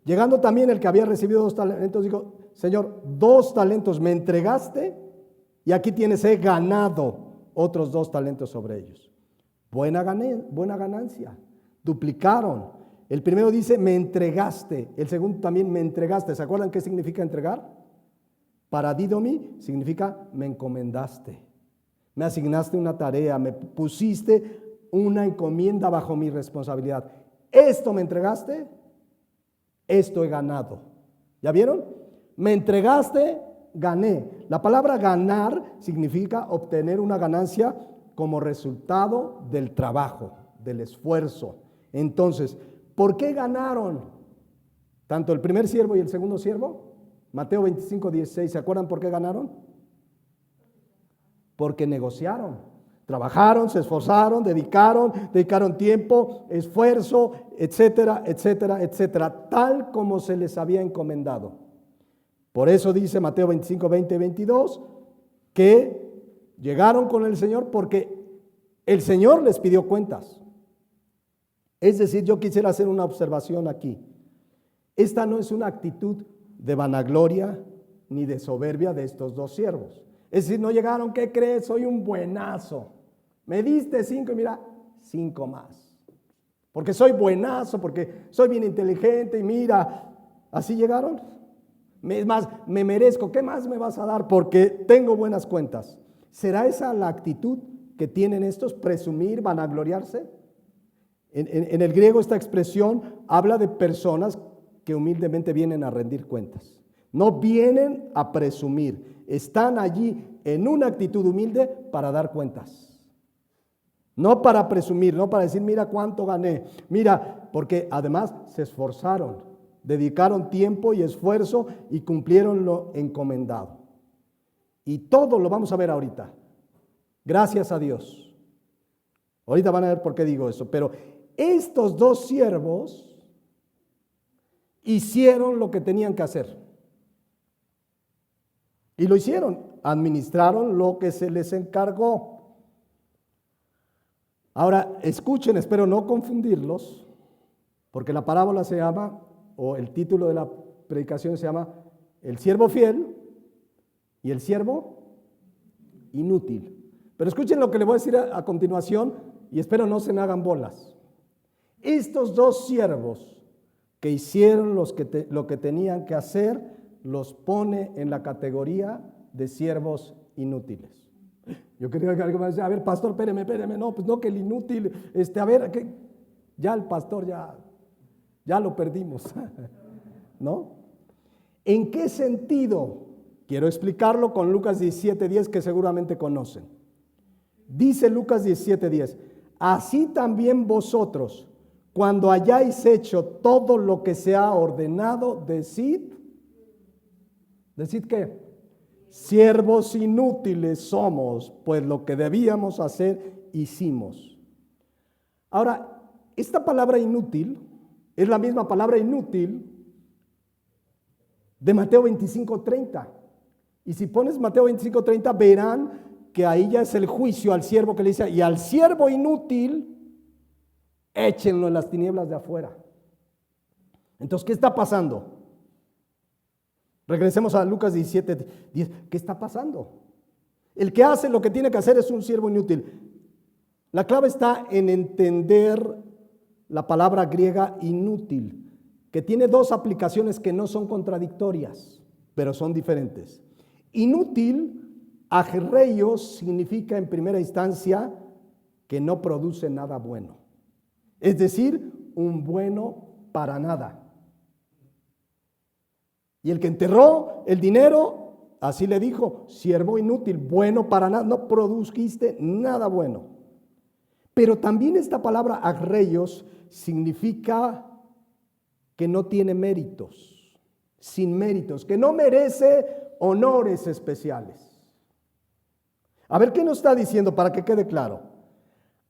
Llegando también el que había recibido 2 talentos, dijo, Señor, 2 talentos me entregaste y aquí tienes, he ganado otros 2 talentos sobre ellos. Buena ganancia, duplicaron. El primero dice, me entregaste. El segundo también, me entregaste. ¿Se acuerdan qué significa entregar? Paradidomi significa, me encomendaste. Me asignaste una tarea, me pusiste una encomienda bajo mi responsabilidad. Esto me entregaste, esto he ganado. ¿Ya vieron? Me entregaste, gané. La palabra ganar significa obtener una ganancia como resultado del trabajo, del esfuerzo. Entonces, ¿por qué ganaron tanto el primer siervo y el segundo siervo? Mateo 25, 16, ¿se acuerdan por qué ganaron? Porque negociaron, trabajaron, se esforzaron, dedicaron tiempo, esfuerzo, etcétera, etcétera, etcétera, tal como se les había encomendado. Por eso dice Mateo 25, 20 y 22, que llegaron con el Señor porque el Señor les pidió cuentas. Es decir, yo quisiera hacer una observación aquí. Esta no es una actitud de vanagloria ni de soberbia de estos 2 siervos. Es decir, no llegaron, ¿qué crees? Soy un buenazo. Me diste 5 y mira, 5 más. Porque soy buenazo, porque soy bien inteligente y mira, así llegaron. Es más, me merezco, ¿qué más me vas a dar? Porque tengo buenas cuentas. ¿Será esa la actitud que tienen estos? ¿Presumir, vanagloriarse? En el griego esta expresión habla de personas que humildemente vienen a rendir cuentas. No vienen a presumir, están allí en una actitud humilde para dar cuentas. No para presumir, no para decir, mira cuánto gané. Mira, porque además se esforzaron, dedicaron tiempo y esfuerzo y cumplieron lo encomendado. Y todo lo vamos a ver ahorita. Gracias a Dios. Ahorita van a ver por qué digo eso, pero estos 2 siervos hicieron lo que tenían que hacer. Y lo hicieron, administraron lo que se les encargó. Ahora, escuchen, espero no confundirlos, porque la parábola se llama, o el título de la predicación se llama, el siervo fiel y el siervo inútil. Pero escuchen lo que le voy a decir a continuación y espero no se me hagan bolas. Estos dos siervos que hicieron lo que tenían que hacer, los pone en la categoría de siervos inútiles. Yo quería que alguien me decía, a ver, pastor, espéreme, no, pues no, que el inútil, a ver, que ya el pastor ya lo perdimos, ¿no? ¿En qué sentido? Quiero explicarlo con Lucas 17:10, que seguramente conocen. Dice Lucas 17:10, así también vosotros, cuando hayáis hecho todo lo que se ha ordenado, decid ¿qué? Siervos inútiles somos, pues lo que debíamos hacer, hicimos. Ahora, esta palabra inútil es la misma palabra inútil de Mateo 25:30. Y si pones Mateo 25:30, verán que ahí ya es el juicio al siervo que le dice, y al siervo inútil, échenlo en las tinieblas de afuera. Entonces, ¿qué está pasando? Regresemos a Lucas 17:10. ¿Qué está pasando? El que hace lo que tiene que hacer es un siervo inútil. La clave está en entender la palabra griega inútil, que tiene dos aplicaciones que no son contradictorias, pero son diferentes. Inútil, agreios, significa en primera instancia que no produce nada bueno. Es decir, un bueno para nada. Y el que enterró el dinero, así le dijo, siervo inútil, bueno para nada, no produjiste nada bueno. Pero también esta palabra agreios significa que no tiene méritos, sin méritos, que no merece honores especiales. A ver, ¿qué nos está diciendo para que quede claro?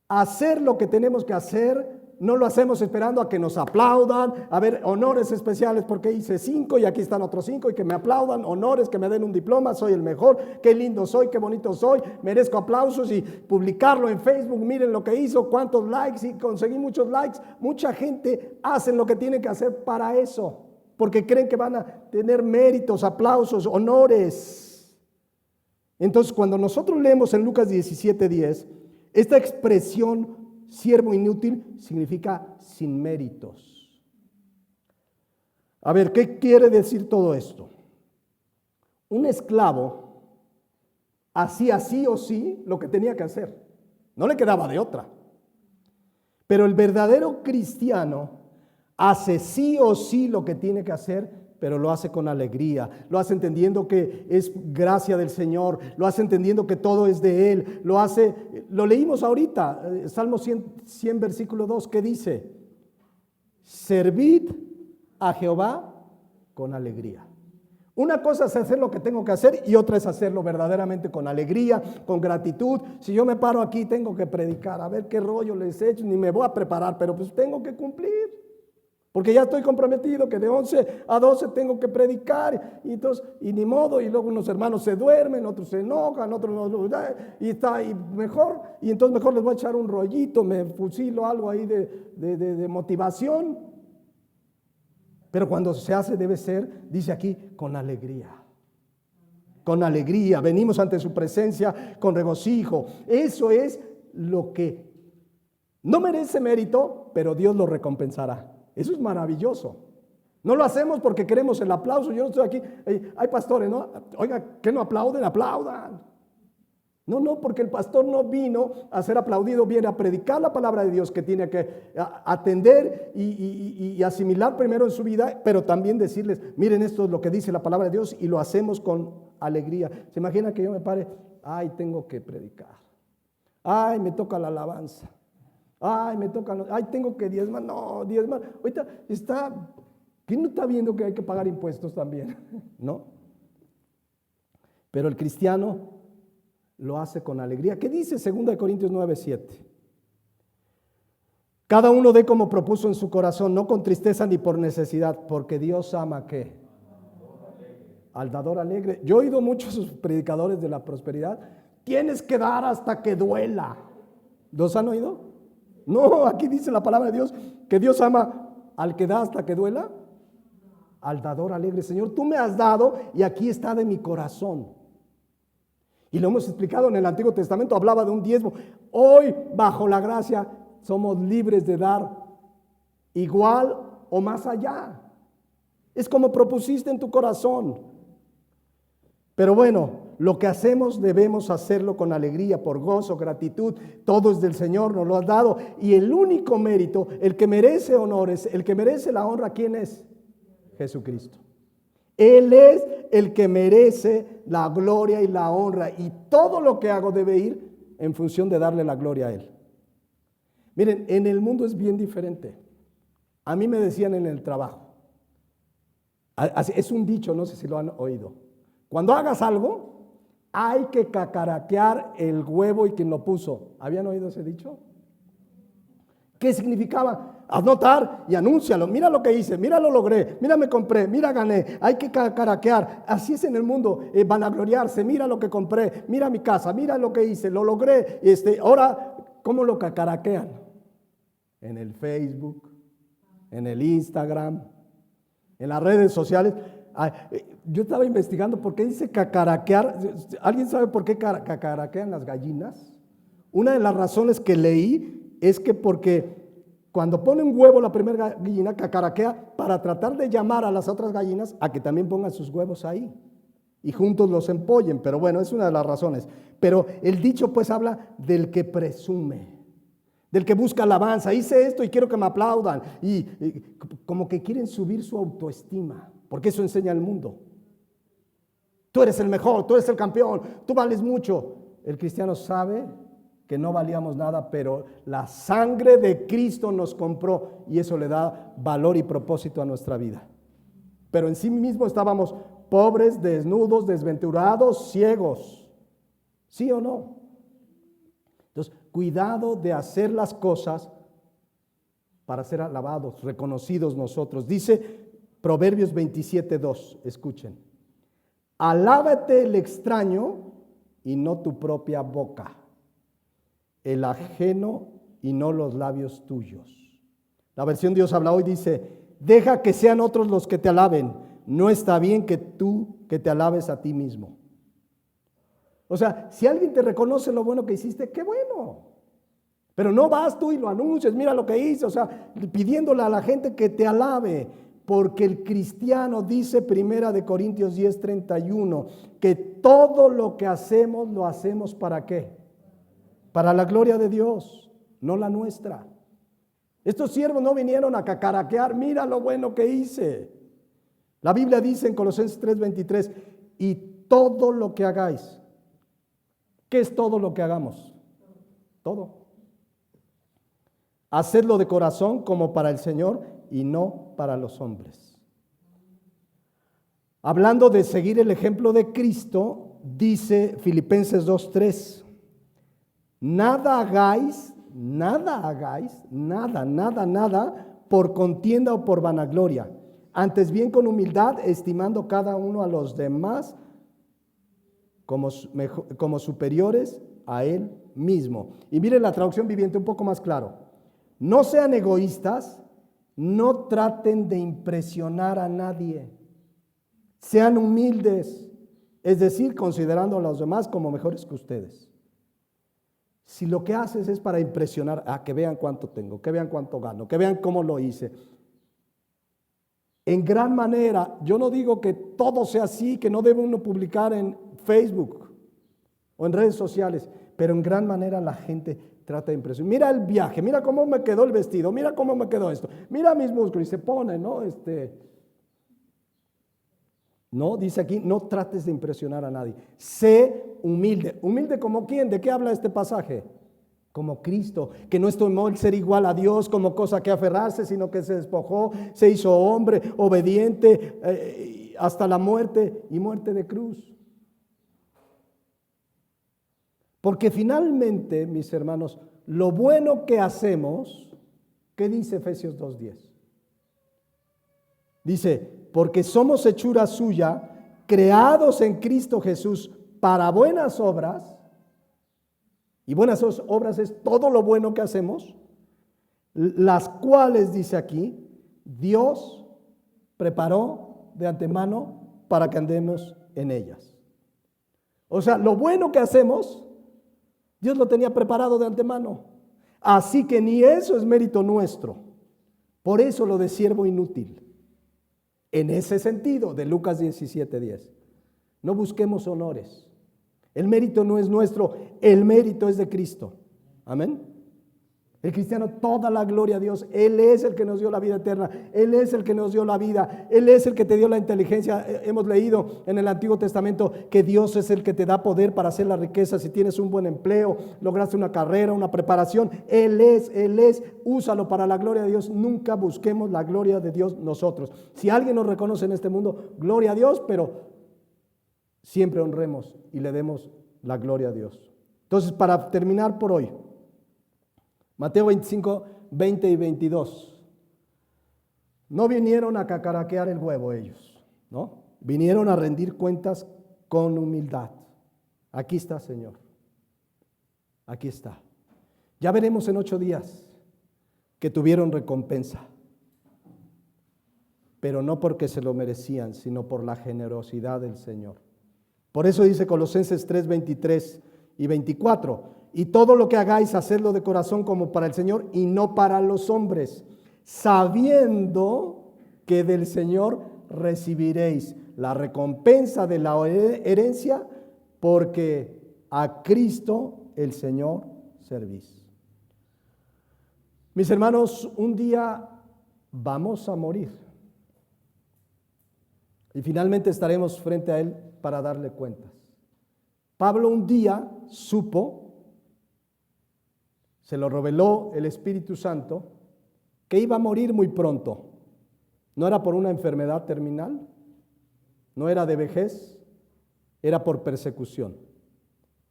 Hacer lo que tenemos que hacer, no lo hacemos esperando a que nos aplaudan, a ver, honores especiales porque hice 5 y aquí están otros 5 y que me aplaudan, honores, que me den un diploma, soy el mejor, qué lindo soy, qué bonito soy, merezco aplausos y publicarlo en Facebook, miren lo que hizo, cuántos likes y conseguí muchos likes. Mucha gente hace lo que tiene que hacer para eso, porque creen que van a tener méritos, aplausos, honores. Entonces, cuando nosotros leemos en Lucas 17:10, esta expresión siervo inútil significa sin méritos. A ver, ¿qué quiere decir todo esto? Un esclavo hacía sí o sí lo que tenía que hacer. No le quedaba de otra. Pero el verdadero cristiano hace sí o sí lo que tiene que hacer, pero lo hace con alegría, lo hace entendiendo que es gracia del Señor, lo hace entendiendo que todo es de Él, lo leímos ahorita, Salmo 100 versículo 2, que dice, servid a Jehová con alegría. Una cosa es hacer lo que tengo que hacer y otra es hacerlo verdaderamente con alegría, con gratitud. Si yo me paro aquí tengo que predicar, a ver qué rollo les he hecho, ni me voy a preparar, pero pues tengo que cumplir. Porque ya estoy comprometido que de 11 a 12 tengo que predicar y ni modo, y luego unos hermanos se duermen, otros se enojan, otros no, y entonces mejor les voy a echar un rollito, me fusilo algo ahí de motivación. Pero cuando se hace debe ser, dice aquí, con alegría. Con alegría, venimos ante su presencia con regocijo. Eso es lo que no merece mérito, pero Dios lo recompensará. Eso es maravilloso. No lo hacemos porque queremos el aplauso. Yo no estoy aquí, hay pastores, ¿no? Oiga, ¿qué no aplauden? Aplaudan. No, porque el pastor no vino a ser aplaudido, viene a predicar la palabra de Dios que tiene que atender y asimilar primero en su vida, pero también decirles, miren, esto es lo que dice la palabra de Dios y lo hacemos con alegría. ¿Se imagina que yo me pare? Ay, tengo que predicar. Ay, me toca la alabanza. Ay, tengo que diezmar. No, diezmar. Ahorita ¿quién no está viendo que hay que pagar impuestos también? ¿No? Pero el cristiano lo hace con alegría. ¿Qué dice 2 Corintios 9:7? Cada uno dé como propuso en su corazón, no con tristeza ni por necesidad, porque Dios ama ¿qué? Al dador alegre. Yo he oído muchos predicadores de la prosperidad. Tienes que dar hasta que duela. ¿Los han oído? No, aquí dice la palabra de Dios que Dios ama al que da hasta que duela, al dador alegre. Señor, tú me has dado y aquí está de mi corazón. Y lo hemos explicado en el Antiguo Testamento, hablaba de un diezmo. Hoy, bajo la gracia, somos libres de dar igual o más allá. Es como propusiste en tu corazón. Pero bueno, lo que hacemos debemos hacerlo con alegría, por gozo, gratitud. Todo es del Señor, nos lo ha dado. Y el único mérito, el que merece honores, el que merece la honra, ¿quién es? Jesucristo. Él es el que merece la gloria y la honra. Y todo lo que hago debe ir en función de darle la gloria a Él. Miren, en el mundo es bien diferente. A mí me decían en el trabajo. Es un dicho, no sé si lo han oído. Cuando hagas algo, hay que cacaraquear el huevo y quien lo puso. ¿Habían oído ese dicho? ¿Qué significaba? Anotar y anúncialo. Mira lo que hice, mira lo logré, mira me compré, mira gané. Hay que cacaraquear. Así es en el mundo, vanagloriarse. Mira lo que compré, mira mi casa, mira lo que hice, lo logré. Ahora, ¿cómo lo cacaraquean? En el Facebook, en el Instagram, en las redes sociales. Yo estaba investigando por qué dice cacaraquear. ¿Alguien sabe por qué cacaraquean las gallinas? Una de las razones que leí es que porque cuando pone un huevo la primera gallina cacaraquea para tratar de llamar a las otras gallinas a que también pongan sus huevos ahí y juntos los empollen. Pero bueno, es una de las razones. Pero el dicho pues habla del que presume, del que busca alabanza. Hice esto y quiero que me aplaudan. Y como que quieren subir su autoestima, porque eso enseña el mundo. Tú eres el mejor, tú eres el campeón, tú vales mucho. El cristiano sabe que no valíamos nada, pero la sangre de Cristo nos compró y eso le da valor y propósito a nuestra vida. Pero en sí mismo estábamos pobres, desnudos, desventurados, ciegos. ¿Sí o no? Entonces, cuidado de hacer las cosas para ser alabados, reconocidos nosotros. Dice Proverbios 27:2, escuchen. Alábate el extraño y no tu propia boca, el ajeno y no los labios tuyos. La versión Dios habla hoy dice, deja que sean otros los que te alaben, no está bien que te alabes a ti mismo. O sea, si alguien te reconoce lo bueno que hiciste, qué bueno. Pero no vas tú y lo anuncias, mira lo que hice, o sea, pidiéndole a la gente que te alabe. Porque el cristiano dice Primera de Corintios 10:31 que todo lo que hacemos lo hacemos ¿para qué? Para la gloria de Dios, no la nuestra. Estos siervos no vinieron a cacaraquear, mira lo bueno que hice. La Biblia dice en Colosenses 3:23, y todo lo que hagáis. ¿Qué es todo lo que hagamos? Todo. Hacedlo de corazón como para el Señor y no para los hombres. Hablando de seguir el ejemplo de Cristo, dice Filipenses 2:3, nada por contienda o por vanagloria, antes bien con humildad, estimando cada uno a los demás como superiores a él mismo. Y miren la traducción viviente un poco más claro. No sean egoístas, no traten de impresionar a nadie. Sean humildes, es decir, considerando a los demás como mejores que ustedes. Si lo que haces es para impresionar, que vean cuánto tengo, que vean cuánto gano, que vean cómo lo hice. En gran manera, yo no digo que todo sea así, que no debe uno publicar en Facebook o en redes sociales, pero en gran manera la gente trata de impresionar. Mira el viaje, mira cómo me quedó el vestido, mira cómo me quedó esto, mira mis músculos y se pone, ¿no? No, dice aquí, no trates de impresionar a nadie. Sé humilde. ¿Humilde como quién? ¿De qué habla este pasaje? Como Cristo, que no tomó el ser igual a Dios como cosa que aferrarse, sino que se despojó, se hizo hombre, obediente hasta la muerte y muerte de cruz. Porque finalmente, mis hermanos, lo bueno que hacemos, ¿qué dice Efesios 2:10? Dice, porque somos hechura suya, creados en Cristo Jesús para buenas obras, y buenas obras es todo lo bueno que hacemos, las cuales, dice aquí, Dios preparó de antemano para que andemos en ellas. O sea, lo bueno que hacemos, Dios lo tenía preparado de antemano. Así que ni eso es mérito nuestro. Por eso lo de siervo inútil. En ese sentido, de Lucas 17:10. No busquemos honores. El mérito no es nuestro, el mérito es de Cristo. Amén. El cristiano, toda la gloria a Dios. Él es el que nos dio la vida eterna. Él es el que nos dio la vida. Él es el que te dio la inteligencia. Hemos leído en el Antiguo Testamento que Dios es el que te da poder para hacer la riqueza. Si tienes un buen empleo, lograste una carrera, una preparación, Él es. Úsalo para la gloria de Dios. Nunca busquemos la gloria de Dios nosotros. Si alguien nos reconoce en este mundo, gloria a Dios, pero siempre honremos y le demos la gloria a Dios. Entonces, para terminar por hoy, Mateo 25, 20 y 22. No vinieron a cacaraquear el huevo ellos, ¿no? Vinieron a rendir cuentas con humildad. Aquí está, Señor. Aquí está. Ya veremos en 8 días que tuvieron recompensa. Pero no porque se lo merecían, sino por la generosidad del Señor. Por eso dice Colosenses 3, 23 y 24. Y todo lo que hagáis, hacedlo de corazón como para el Señor y no para los hombres, sabiendo que del Señor recibiréis la recompensa de la herencia, porque a Cristo el Señor servís. Mis hermanos, un día vamos a morir y finalmente estaremos frente a Él para darle cuentas. Pablo un día supo, se lo reveló el Espíritu Santo, que iba a morir muy pronto. No era por una enfermedad terminal, no era de vejez, era por persecución.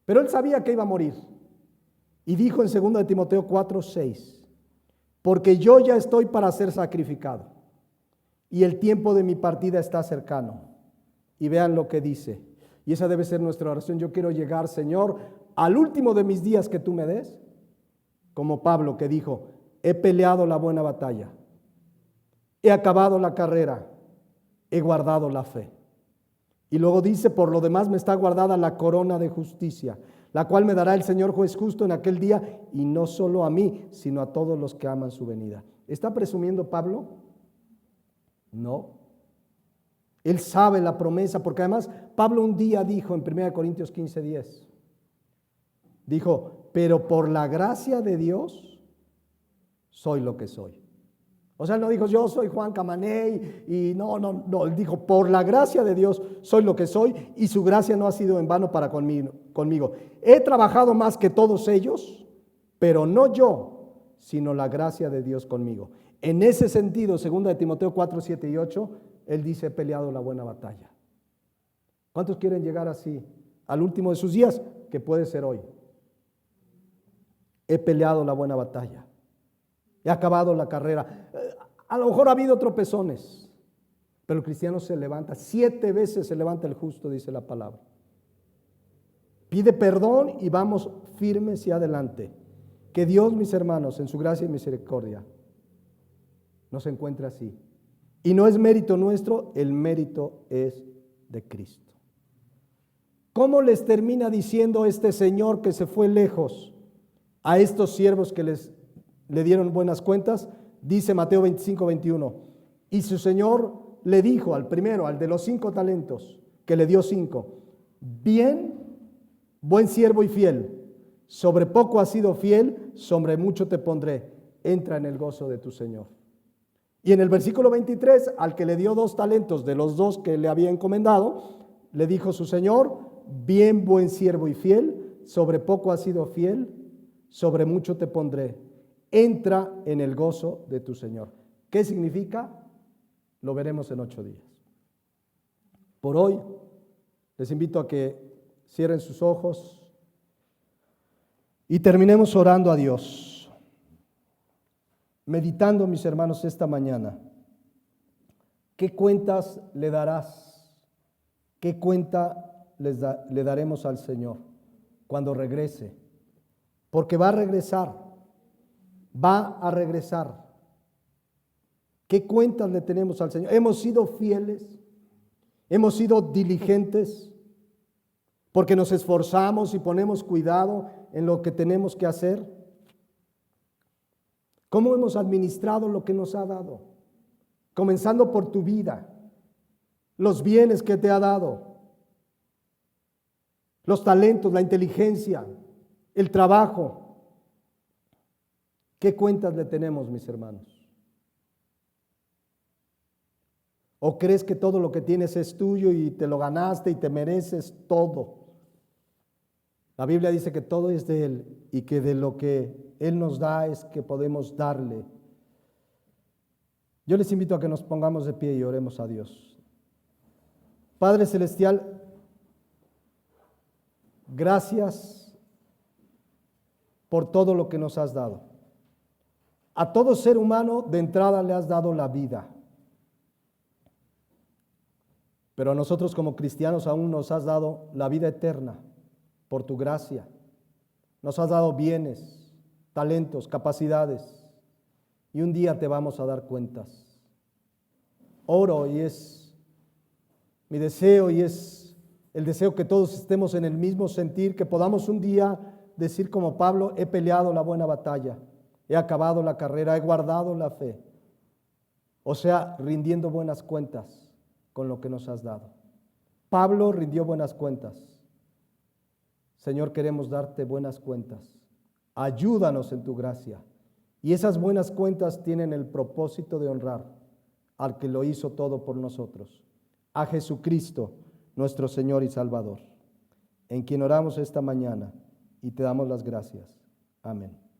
Pero él sabía que iba a morir. Y dijo en 2 de Timoteo 4, 6, porque yo ya estoy para ser sacrificado, y el tiempo de mi partida está cercano. Y vean lo que dice. Y esa debe ser nuestra oración. Yo quiero llegar, Señor, al último de mis días que tú me des, como Pablo que dijo, he peleado la buena batalla, he acabado la carrera, he guardado la fe. Y luego dice, por lo demás me está guardada la corona de justicia, la cual me dará el Señor juez justo en aquel día, y no solo a mí, sino a todos los que aman su venida. ¿Está presumiendo Pablo? No. Él sabe la promesa, porque además Pablo un día dijo en 1 Corintios 15:10, dijo, pero por la gracia de Dios soy lo que soy. O sea, él no dijo, yo soy Juan Camaney, y no, él dijo, por la gracia de Dios soy lo que soy, y su gracia no ha sido en vano para conmigo. He trabajado más que todos ellos, pero no yo, sino la gracia de Dios conmigo. En ese sentido, 2 de Timoteo 4, 7 y 8, él dice, he peleado la buena batalla. ¿Cuántos quieren llegar así al último de sus días? Que puede ser hoy. He peleado la buena batalla. He acabado la carrera. A lo mejor ha habido tropezones, pero el cristiano se levanta. 7 veces se levanta el justo, dice la palabra. Pide perdón y vamos firmes y adelante. Que Dios, mis hermanos, en su gracia y misericordia, nos encuentre así. Y no es mérito nuestro, el mérito es de Cristo. ¿Cómo les termina diciendo este Señor que se fue lejos a estos siervos que le dieron buenas cuentas? Dice Mateo 25, 21. Y su Señor le dijo al primero, al de los 5 talentos, que le dio 5, bien, buen siervo y fiel, sobre poco has sido fiel, sobre mucho te pondré, entra en el gozo de tu Señor. Y en el versículo 23, al que le dio 2 talentos de los 2 que le había encomendado, le dijo su Señor, bien, buen siervo y fiel, sobre poco has sido fiel, sobre mucho te pondré, entra en el gozo de tu Señor. ¿Qué significa? Lo veremos en 8 días. Por hoy, les invito a que cierren sus ojos y terminemos orando a Dios. Meditando, mis hermanos, esta mañana, ¿qué cuentas le darás? ¿Qué cuenta le daremos al Señor cuando regrese? Porque va a regresar, va a regresar. ¿Qué cuentas le tenemos al Señor? ¿Hemos sido fieles? ¿Hemos sido diligentes? porque nos esforzamos y ponemos cuidado en lo que tenemos que hacer. ¿Cómo hemos administrado lo que nos ha dado? Comenzando por tu vida, los bienes que te ha dado, los talentos, la inteligencia, el trabajo. ¿Qué cuentas le tenemos, mis hermanos? ¿O crees que todo lo que tienes es tuyo y te lo ganaste y te mereces todo? La Biblia dice que todo es de Él y que de lo que Él nos da es que podemos darle. Yo les invito a que nos pongamos de pie y oremos a Dios. Padre Celestial, gracias por todo lo que nos has dado. A todo ser humano de entrada le has dado la vida. Pero a nosotros como cristianos aún nos has dado la vida eterna por tu gracia. Nos has dado bienes, talentos, capacidades. Y un día te vamos a dar cuentas. Oro y es mi deseo y es el deseo que todos estemos en el mismo sentir, que podamos un día decir como Pablo, he peleado la buena batalla, he acabado la carrera, he guardado la fe. O sea, rindiendo buenas cuentas con lo que nos has dado. Pablo rindió buenas cuentas. Señor, queremos darte buenas cuentas. Ayúdanos en tu gracia. Y esas buenas cuentas tienen el propósito de honrar al que lo hizo todo por nosotros, a Jesucristo, nuestro Señor y Salvador, en quien oramos esta mañana y te damos las gracias. Amén.